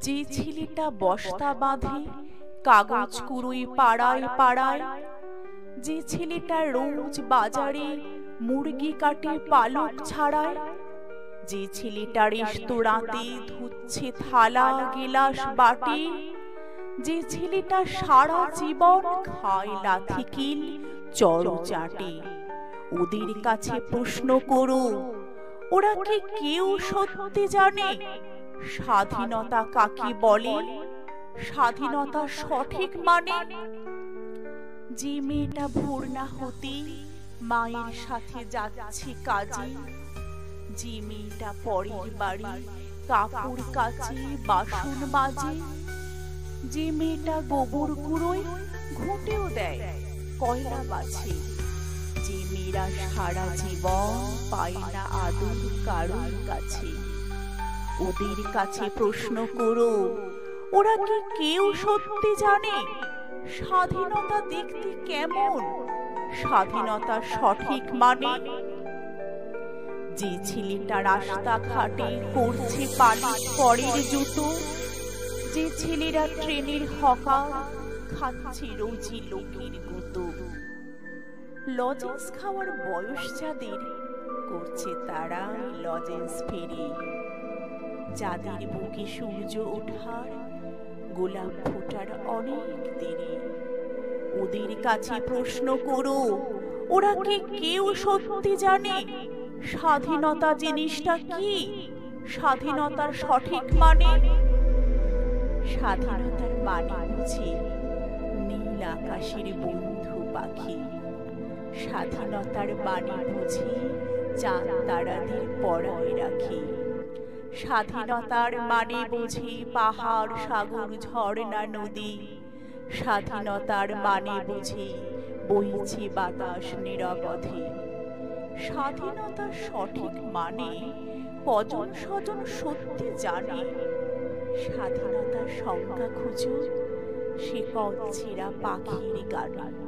যে ছেলেটা বস্তা বাঁধে কাগজ কুড়োই পাড়ায় পাড়ায়, যে ছেলেটা রোজ বাজারে মুরগি কাটে পালক ছাড়ায়, যে ছেলেটা রেস্তোরাঁতে ধুচ্ছে থালা গেলাস বাটি, যে ছেলেটা সারা জীবন খায় লাথি কিল চড়চাটে, ওদের কাছে প্রশ্ন করো, ওরা কি কেউ সত্যি জানে স্বাধীনতা কাকে বলে, স্বাধীনতা সঠিক মানে? যে মেয়েটা ভোর না হতে মায়ের সাথে যাচ্ছে কাজে, যে মেয়েটা পরের বাড়ি কাপড় কাচে বাসন মাজে, যে মেয়েটা গোবর কুড়োয় ঘুঁটেও দেয় কয়লা বাছে, যে মেয়েরা সারা জীবন পায় না আদর কারোর কাছে, ওদের কাছে প্রশ্ন করো, ওরা কি কেউ সত্যি জানে স্বাধীনতা দেখতে কেমন, স্বাধীনতা সঠিক মানে? যে ছেলেটা রাস্তাঘাটে করছে পালিশ পরের জুতো, যে ছেলেরা ট্রেনের হকার খাচ্ছে রোজি লোকের গুঁতো, লজেন্স খাওয়ার বয়স যাদের করছে তারা লজেন্স ফেরি, যাদের বুকে সূর্য ওঠার গোলাপ ফোটার অনেক দেরি, ওদের কাছে প্রশ্ন করো, ওরা কি কেউ সত্যি জানে স্বাধীনতা জিনিসটা কি, স্বাধীনতার সঠিক মানে? স্বাধীনতার মানে বুঝি নীল আকাশের বন্ধু পাখি, স্বাধীনতার মানে বুঝি চাঁদ তারাদের পরায় রাখি, স্বাধীনতার মানে বুঝি পাহাড় সাগর ঝর্ণা নদী, স্বাধীনতার মানে বুঝি বইছে বাতাস নিরবধি। স্বাধীনতার সঠিক মানে কজন স্বজন সত্যি জানে, স্বাধীনতার সংজ্ঞা খুঁজো সে পথ ছেঁড়া পাখির গানে।